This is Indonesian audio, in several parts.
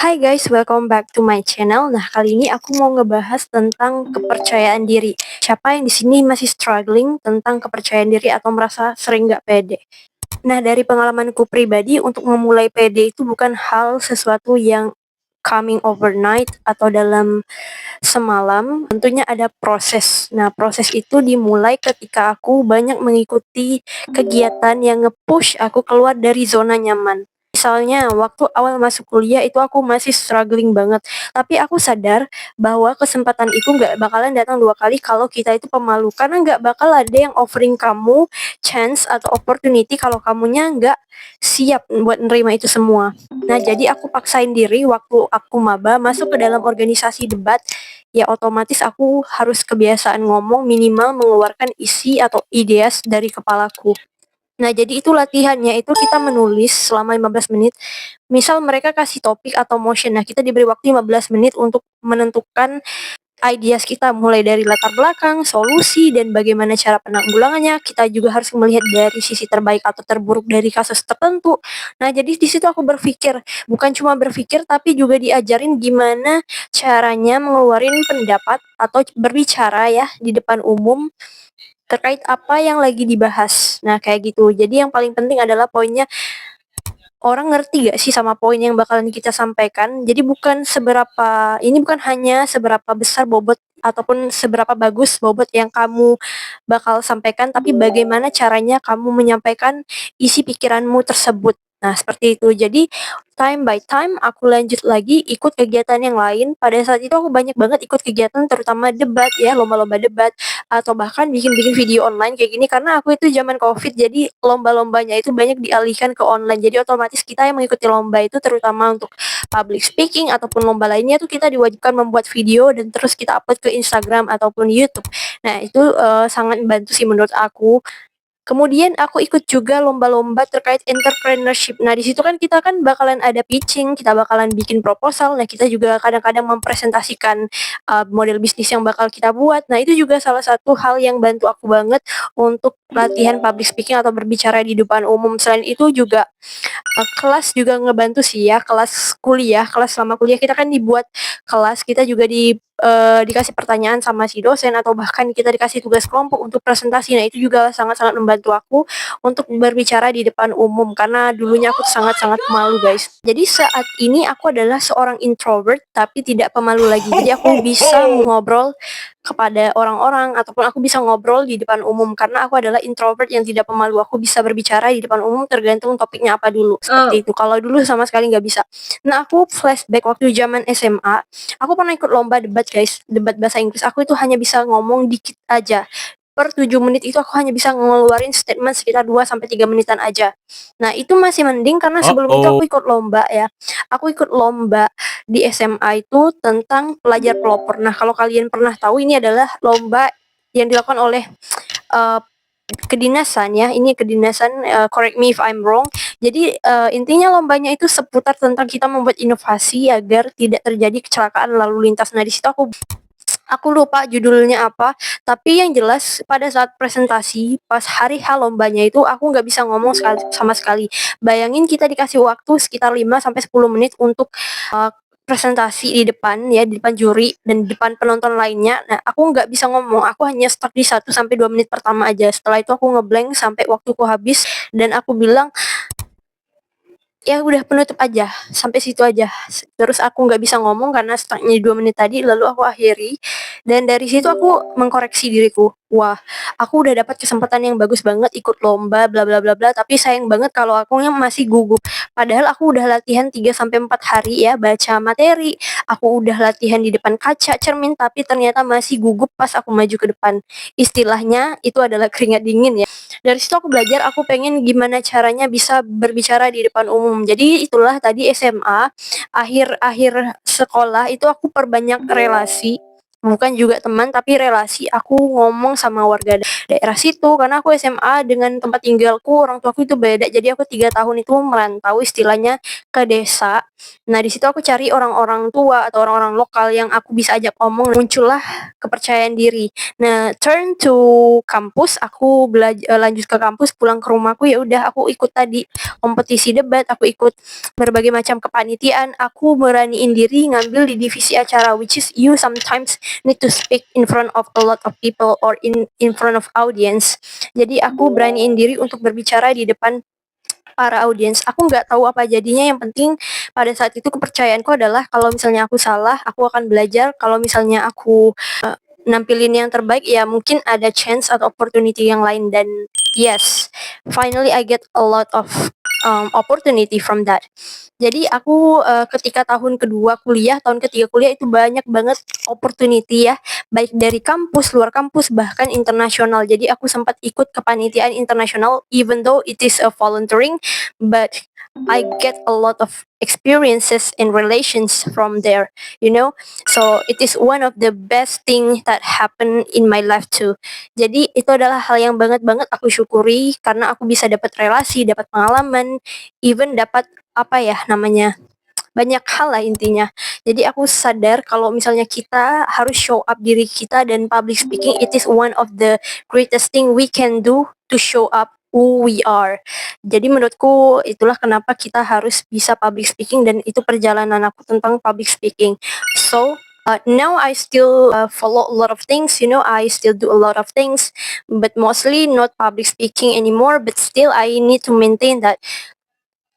Hai guys, welcome back to my channel. Nah, kali ini aku mau ngebahas tentang kepercayaan diri. Siapa yang di sini masih struggling tentang kepercayaan diri atau merasa sering gak pede? Nah, dari pengalamanku pribadi, untuk memulai pede itu bukan hal sesuatu yang coming overnight atau dalam semalam. Tentunya ada proses. Nah, proses itu dimulai ketika aku banyak mengikuti kegiatan yang nge-push aku keluar dari zona nyaman. Misalnya waktu awal masuk kuliah itu aku masih struggling banget. Tapi aku sadar bahwa kesempatan itu nggak bakalan datang dua kali kalau kita itu pemalu. Karena nggak bakal ada yang offering kamu chance atau opportunity kalau kamunya nggak siap buat nerima itu semua. Nah, jadi aku paksain diri waktu aku maba masuk ke dalam organisasi debat, ya otomatis aku harus kebiasaan ngomong minimal mengeluarkan isi atau ideas dari kepalaku. Nah, jadi itu latihannya itu kita menulis selama 15 menit. Misal mereka kasih topik atau motion. Nah, kita diberi waktu 15 menit untuk menentukan ideas kita mulai dari latar belakang, solusi, dan bagaimana cara penanggulangannya. Kita juga harus melihat dari sisi terbaik atau terburuk dari kasus tertentu. Nah, jadi di situ aku berpikir, bukan cuma berpikir tapi juga diajarin gimana caranya mengeluarkan pendapat atau berbicara ya di depan umum terkait apa yang lagi dibahas. Nah, kayak gitu. Jadi yang paling penting adalah poinnya, orang ngerti gak sih sama poin yang bakalan kita sampaikan. Jadi ini bukan hanya seberapa besar bobot ataupun seberapa bagus bobot yang kamu bakal sampaikan, tapi bagaimana caranya kamu menyampaikan isi pikiranmu tersebut. Nah, seperti itu. Jadi, time by time aku lanjut lagi ikut kegiatan yang lain. Pada saat itu aku banyak banget ikut kegiatan terutama debat ya, lomba-lomba debat atau bahkan bikin-bikin video online kayak gini karena aku itu zaman Covid, jadi lomba-lombanya itu banyak dialihkan ke online. Jadi otomatis kita yang mengikuti lomba itu terutama untuk public speaking ataupun lomba lainnya tuh kita diwajibkan membuat video dan terus kita upload ke Instagram ataupun YouTube. Nah, itu sangat membantu sih menurut aku. Kemudian aku ikut juga lomba-lomba terkait entrepreneurship. Nah, di situ kan kita kan bakalan ada pitching, kita bakalan bikin proposal. Nah, kita juga kadang-kadang mempresentasikan model bisnis yang bakal kita buat. Nah, itu juga salah satu hal yang bantu aku banget untuk latihan public speaking atau berbicara di depan umum. Selain itu juga kelas juga ngebantu sih ya, kelas kuliah, kelas selama kuliah kita kan dibuat kelas, kita juga dikasih pertanyaan sama si dosen atau bahkan kita dikasih tugas kelompok untuk presentasi. Nah, itu juga sangat-sangat membantu aku untuk berbicara di depan umum karena dulunya aku sangat-sangat malu, guys. Jadi saat ini aku adalah seorang introvert tapi tidak pemalu lagi. Jadi aku bisa ngobrol kepada orang-orang ataupun aku bisa ngobrol di depan umum karena aku adalah introvert yang tidak pemalu. Aku bisa berbicara di depan umum tergantung topiknya apa dulu. Seperti itu. Kalau dulu sama sekali nggak bisa. Nah, aku flashback waktu zaman SMA, aku pernah ikut lomba debat, guys. Debat bahasa Inggris. Aku itu hanya bisa ngomong dikit aja. Per 7 menit itu aku hanya bisa ngeluarin statement sekitar 2 sampai 3 menitan aja. Nah, itu masih mending karena sebelum itu Uh-oh. aku ikut lomba ya. Aku ikut lomba di SMA itu tentang pelajar pelopor. Nah, kalau kalian pernah tahu ini adalah lomba yang dilakukan oleh uh, kedinasan ya. Ini kedinasan, correct me if I'm wrong. Jadi intinya lombanya itu seputar tentang kita membuat inovasi agar tidak terjadi kecelakaan lalu lintas. Nah, di situ aku lupa judulnya apa, tapi yang jelas pada saat presentasi pas hari H lombanya itu aku nggak bisa ngomong sama sekali. Bayangin kita dikasih waktu sekitar 5 sampai 10 menit untuk presentasi di depan ya, di depan juri dan di depan penonton lainnya. Nah, aku nggak bisa ngomong, aku hanya stuck di 1 sampai 2 menit pertama aja. Setelah itu aku ngeblank sampai waktuku habis dan aku bilang, ya udah penutup aja, sampai situ aja. Terus aku nggak bisa ngomong karena stucknya 2 menit tadi, lalu aku akhiri. Dan dari situ aku mengkoreksi diriku. Wah, aku udah dapat kesempatan yang bagus banget ikut lomba bla bla bla bla, tapi sayang banget kalau akunya masih gugup. Padahal aku udah latihan 3 sampai 4 hari ya baca materi. Aku udah latihan di depan kaca cermin tapi ternyata masih gugup pas aku maju ke depan. Istilahnya itu adalah keringat dingin ya. Dari situ aku belajar, aku pengen gimana caranya bisa berbicara di depan umum. Jadi itulah tadi SMA, akhir-akhir sekolah itu aku perbanyak relasi bukan juga teman tapi relasi. Aku ngomong sama warga daerah situ karena aku SMA dengan tempat tinggalku orang tuaku itu beda. Jadi aku 3 tahun itu merantau istilahnya ke desa. Nah di situ aku cari orang-orang tua atau orang-orang lokal yang aku bisa ajak ngomong. Muncullah kepercayaan diri. Nah turn to kampus, aku lanjut ke kampus, pulang ke rumahku, ya udah aku ikut tadi kompetisi debat, aku ikut berbagai macam kepanitiaan, aku beraniin diri ngambil di divisi acara, which is you sometimes need to speak in front of a lot of people or in front of audience. Jadi aku beraniin diri untuk berbicara di depan para audiens. Aku nggak tahu apa jadinya, yang penting pada saat itu kepercayaanku adalah kalau misalnya aku salah, aku akan belajar. Kalau misalnya aku nampilin yang terbaik, ya mungkin ada chance atau opportunity yang lain. Dan yes, finally I get a lot of opportunity from that. Jadi aku ketika tahun kedua kuliah, tahun ketiga kuliah itu banyak banget opportunity ya, baik dari kampus, luar kampus, bahkan internasional. Jadi aku sempat ikut kepanitiaan internasional, even though it is a volunteering, but I get a lot of experiences and relations from there, you know. So it is one of the best thing that happen in my life too. Jadi itu adalah hal yang banget aku syukuri karena aku bisa dapat relasi, dapat pengalaman, even dapat apa ya namanya, banyak hal lah intinya. Jadi aku sadar kalau misalnya kita harus show up diri kita, dan public speaking it is one of the greatest thing we can do to show up who we are. Jadi menurutku itulah kenapa kita harus bisa public speaking, dan itu perjalanan aku tentang public speaking. So now I still follow a lot of things, you know, I still do a lot of things, but mostly not public speaking anymore, but still I need to maintain that.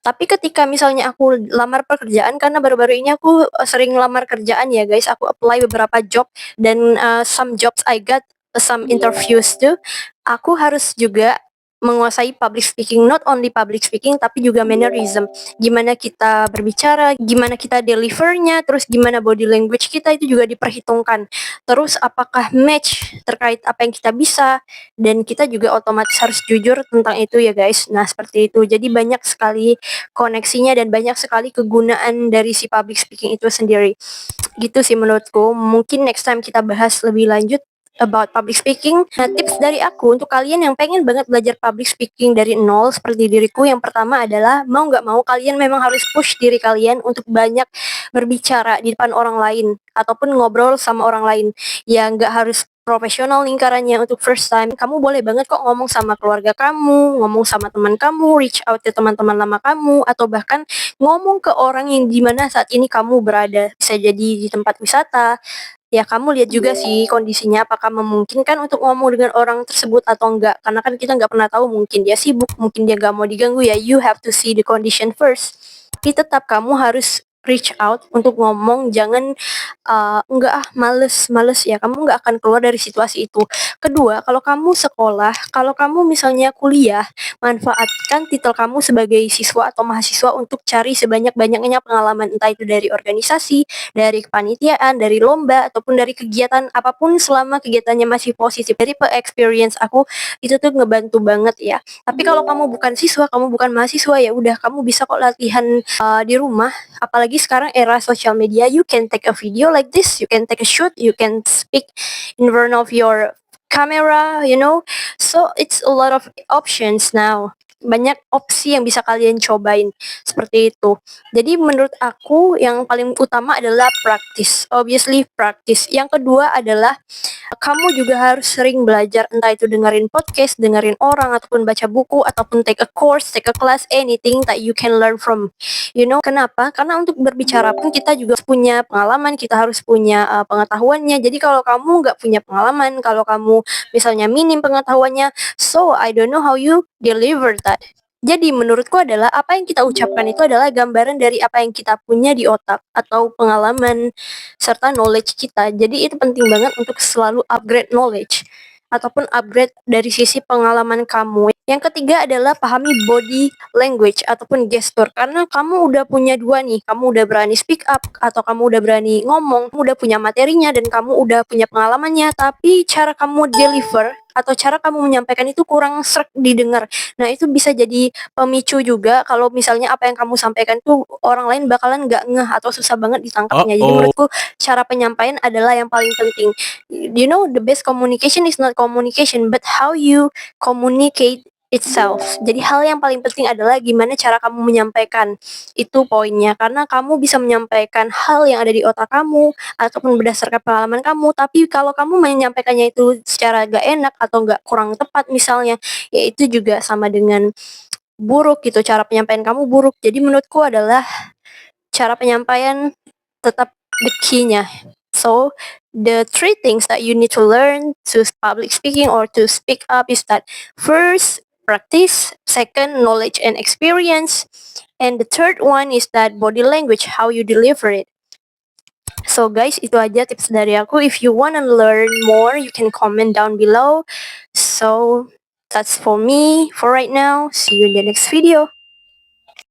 Tapi ketika misalnya aku lamar pekerjaan, karena baru-baru ini aku sering lamar kerjaan ya guys, aku apply beberapa job, dan some jobs I got some interviews too. Aku harus juga menguasai public speaking, not only public speaking tapi juga mannerism. Gimana kita berbicara, gimana kita delivernya, terus gimana body language kita itu juga diperhitungkan. Terus apakah match terkait apa yang kita bisa, dan kita juga otomatis harus jujur tentang itu ya guys. Nah seperti itu. Jadi banyak sekali koneksinya dan banyak sekali kegunaan dari si public speaking itu sendiri. Gitu sih menurutku. Mungkin next time kita bahas lebih lanjut about public speaking. Nah, tips dari aku untuk kalian yang pengen banget belajar public speaking dari nol seperti diriku, yang pertama adalah mau nggak mau kalian memang harus push diri kalian untuk banyak berbicara di depan orang lain ataupun ngobrol sama orang lain. Ya nggak harus profesional lingkarannya untuk first time. Kamu boleh banget kok ngomong sama keluarga kamu, ngomong sama teman kamu, reach out ke teman-teman lama kamu, atau bahkan ngomong ke orang yang dimana saat ini kamu berada. Bisa jadi di tempat wisata. Ya kamu lihat juga sih kondisinya apakah memungkinkan untuk ngomong dengan orang tersebut atau enggak. Karena kan kita nggak pernah tahu, mungkin dia sibuk, mungkin dia nggak mau diganggu ya. You have to see the condition first. Tapi tetap kamu harus reach out untuk ngomong, jangan enggak males ya, kamu nggak akan keluar dari situasi itu. Kedua, kalau kamu sekolah, kalau kamu misalnya kuliah, manfaatkan titel kamu sebagai siswa atau mahasiswa untuk cari sebanyak-banyaknya pengalaman, entah itu dari organisasi, dari kepanitiaan, dari lomba, ataupun dari kegiatan apapun selama kegiatannya masih positif. Dari experience aku itu tuh ngebantu banget ya. Tapi kalau kamu bukan siswa, kamu bukan mahasiswa, ya udah kamu bisa kok latihan di rumah. Apalagi sekarang era social media, you can take a video like this, you can take a shoot, you can speak in front of your camera, you know. So it's a lot of options now. Banyak opsi yang bisa kalian cobain seperti itu. Jadi menurut aku yang paling utama adalah practice. Obviously practice. Yang kedua adalah kamu juga harus sering belajar, entah itu dengerin podcast, dengerin orang, ataupun baca buku, ataupun take a course, take a class, anything that you can learn from. You know, kenapa? Karena untuk berbicara pun kita juga punya pengalaman, kita harus punya pengetahuannya. Jadi kalau kamu nggak punya pengalaman, kalau kamu misalnya minim pengetahuannya, so I don't know how you deliver that. Jadi menurutku adalah apa yang kita ucapkan itu adalah gambaran dari apa yang kita punya di otak atau pengalaman serta knowledge kita. Jadi itu penting banget untuk selalu upgrade knowledge ataupun upgrade dari sisi pengalaman kamu. Yang ketiga adalah pahami body language ataupun gestur, karena kamu udah punya dua nih, kamu udah berani speak up atau kamu udah berani ngomong, kamu udah punya materinya dan kamu udah punya pengalamannya, tapi cara kamu deliver atau cara kamu menyampaikan itu kurang sreg didengar. Nah, itu bisa jadi pemicu juga kalau misalnya apa yang kamu sampaikan tuh orang lain bakalan nggak ngeh atau susah banget ditangkapnya. Jadi Uh-oh. menurutku cara penyampaian adalah yang paling penting. You know, the best communication is not communication, but how you communicate itself. Jadi hal yang paling penting adalah gimana cara kamu menyampaikan. Itu poinnya. Karena kamu bisa menyampaikan hal yang ada di otak kamu ataupun berdasarkan pengalaman kamu, tapi kalau kamu menyampaikannya itu secara gak enak atau gak kurang tepat misalnya, ya itu juga sama dengan buruk gitu, cara penyampaian kamu buruk. Jadi menurutku adalah cara penyampaian tetap the key-nya. So, the three things that you need to learn to public speaking or to speak up is that first, practice, second, knowledge and experience, and the third one is that body language, how you deliver it. So guys, itu aja tips dari aku. If you wanna learn more, you can comment down below. So, that's for me for right now. See you in the next video.